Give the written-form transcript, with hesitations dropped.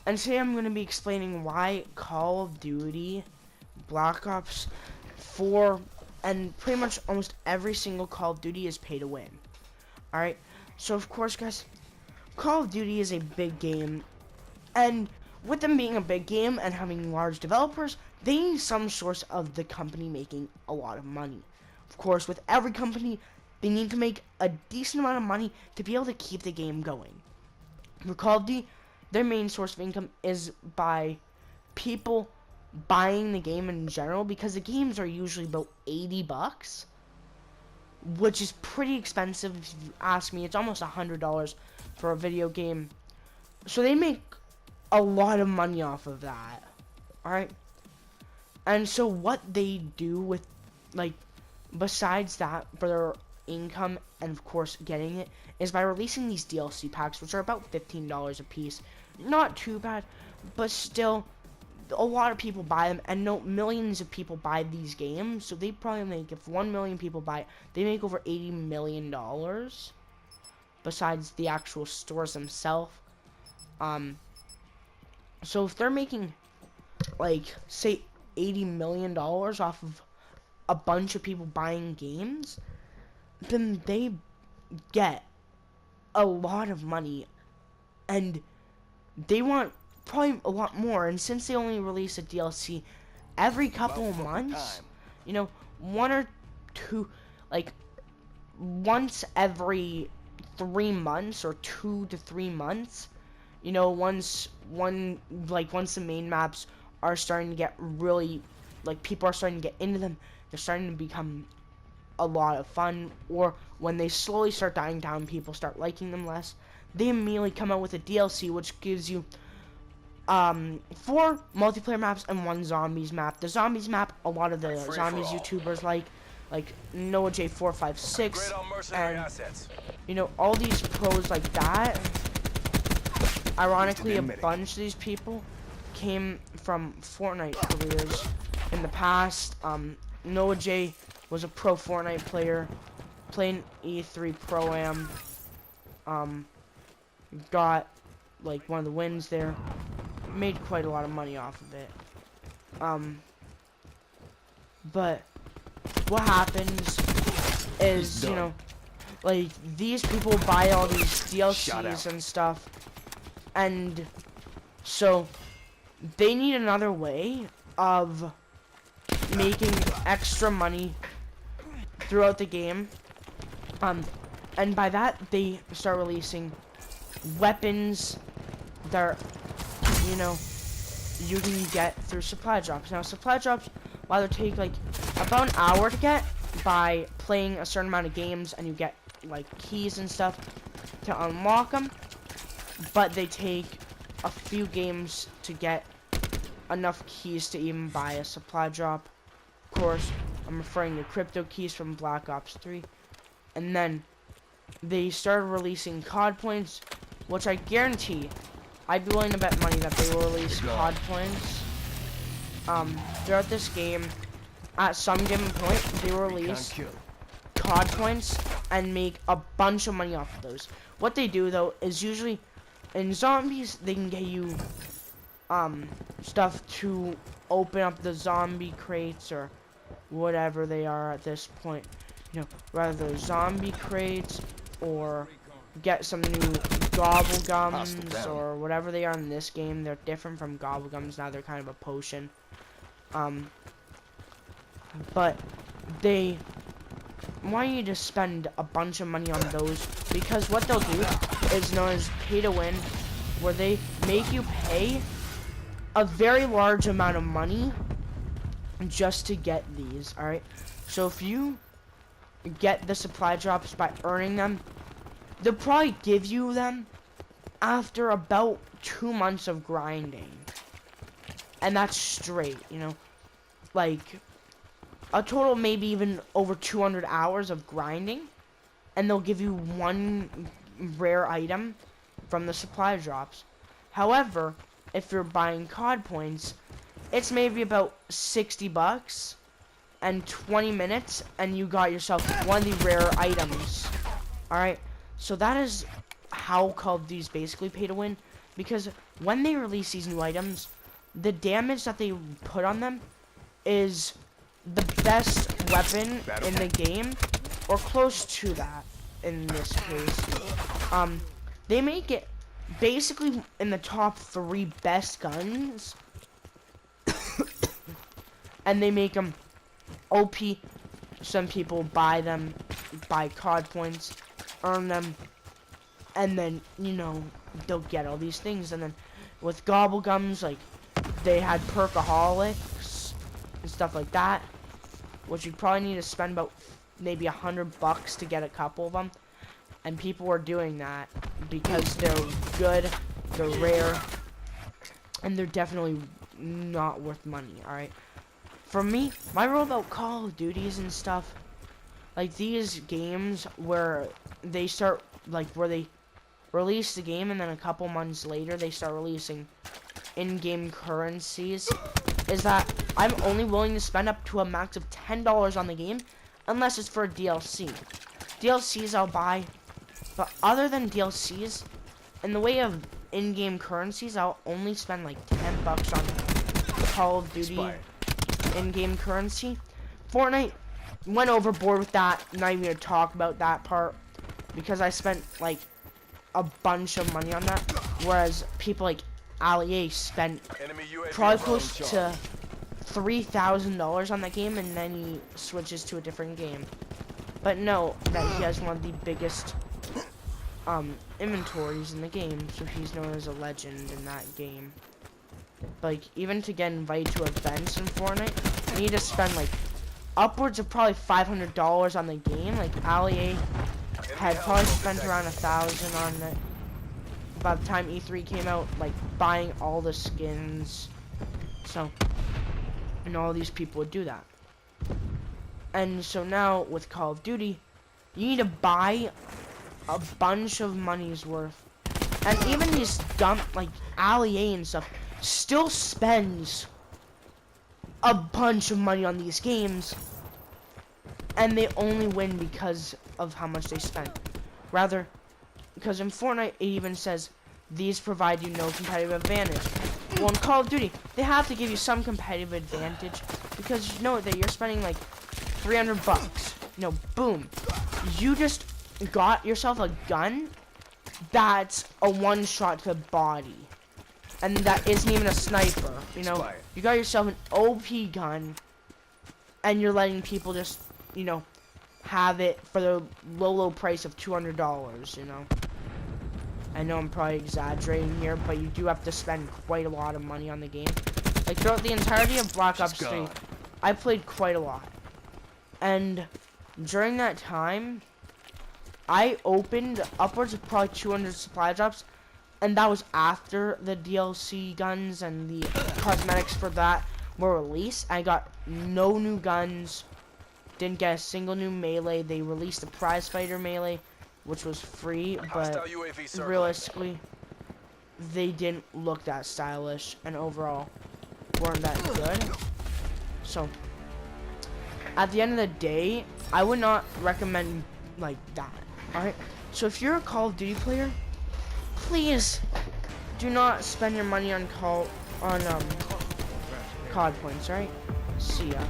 And today I'm going to be explaining why Call of Duty, Black Ops 4, and pretty much almost every single Call of Duty is pay to win. Alright, so of course guys, Call of Duty is a big game, and with them being a big game and having large developers, they need some source of the company making a lot of money. Of course, with every company, they need to make a decent amount of money to be able to keep the game going. For Call of Duty, their main source of income is by people buying the game in general, because the games are usually about $80, which is pretty expensive if you ask me. It's almost $100 for a video game, so they make a lot of money off of that. Alright, and so what they do with, like, besides that for their income and of course getting it, is by releasing these DLC packs, which are about $15 a piece. Not too bad, but still a lot of people buy them, and no, millions of people buy these games, so they probably make, if 1 million people buy it, they make over $80 million besides the actual stores themselves. So if they're making, like, say $80 million off of a bunch of people buying games, then they get a lot of money, and they want probably a lot more. And since they only release a DLC every couple of months, you know, one or two, like once every 3 months or 2 to 3 months, you know, once the main maps are starting to get really, like, people are starting to get into them, they're starting to become a lot of fun, or when they slowly start dying down, people start liking them less, they immediately come out with a DLC which gives you 4 multiplayer maps and 1 zombies map. The zombies map, a lot of the zombies YouTubers like NoahJ456, and you know, all these pros like that. Ironically, a bunch of these people came from Fortnite careers in the past. Noah J was a pro Fortnite player, playing E3 Pro-Am, got like one of the wins there, made quite a lot of money off of it. But what happens is, you know, like, these people buy all these DLCs and stuff, and so they need another way of making extra money throughout the game, and by that they start releasing weapons that, you know, you can get through supply drops. Now, supply drops, while they take like about an hour to get by playing a certain amount of games, and you get like keys and stuff to unlock them, but they take a few games to get enough keys to even buy a supply drop. Of course, I'm referring to crypto keys from Black Ops 3. And then they started releasing COD points, which I guarantee, I'd be willing to bet money that they will release COD points throughout this game. At some given point, they will release COD points and make a bunch of money off of those. What they do, though, is usually in zombies, they can get you stuff to open up the zombie crates or whatever they are at this point. You know, rather those zombie crates, or get some new gobble gums or whatever they are in this game. They're different from gobble gums now. They're kind of a potion. But they want you to spend a bunch of money on those, because what they'll do is known as pay to win, where they make you pay a very large amount of money just to get these. Alright, so if you get the supply drops by earning them, they'll probably give you them after about 2 months of grinding, and that's straight, you know, like a total maybe even over 200 hours of grinding, and they'll give you 1 rare item from the supply drops. However, if you're buying COD points, it's maybe about $60 and 20 minutes, and you got yourself one of the rare items. Alright, so that is how Call of Duty is basically pay to win, because when they release these new items, the damage that they put on them is the best weapon in the game, or close to that in this case. They make it basically in the top 3 best guns, and they make them OP. Some people buy them, buy COD points, earn them, and then, you know, they'll get all these things. And then with Gobblegums, like, they had Perkaholics and stuff like that, which you probably need to spend about maybe $100 to get a couple of them. And people were doing that because they're good, they're rare, and they're definitely not worth money, alright? For me, my rule about Call of Duties and stuff, like these games where they start, like where they release the game and then a couple months later they start releasing in-game currencies, is that I'm only willing to spend up to a max of $10 on the game unless it's for a DLC. DLCs I'll buy, but other than DLCs, in the way of in-game currencies, I'll only spend like $10 on Call of Duty in-game currency. Fortnite went overboard with that. Not even gonna talk about that part because I spent like a bunch of money on that, whereas people like Ali spent probably close to $3,000 on that game, and then he switches to a different game. But know that he has one of the biggest inventories in the game, so he's known as a legend in that game. Like, even to get invited to events in Fortnite, you need to spend like upwards of probably $500 on the game. Like Ali had probably spent around $1,000 on it by the time E3 came out, like buying all the skins. So, and all these people would do that. And so now with Call of Duty, you need to buy a bunch of money's worth. And even these dumb, like Ali and stuff, still spends a bunch of money on these games, and they only win because of how much they spent. Rather, because in Fortnite it even says these provide you no competitive advantage. Well, in Call of Duty, they have to give you some competitive advantage because you know that you're spending like $300. You know, boom, you just got yourself a gun that's a one-shot to the body, and that isn't even a sniper. You know, you got yourself an OP gun, and you're letting people just, you know, have it for the low price of $200. You know, I know I'm probably exaggerating here, but you do have to spend quite a lot of money on the game. Like throughout the entirety of Black Ops 3, I played quite a lot, and during that time, I opened upwards of probably 200 supply drops, and that was after the DLC guns and the cosmetics for that were released. I got no new guns, didn't get a single new melee. They released the prize fighter melee, which was free, but realistically, they didn't look that stylish, and overall, weren't that good. So, at the end of the day, I would not recommend like that. Alright, so if you're a Call of Duty player, please do not spend your money on COD points, alright? See ya.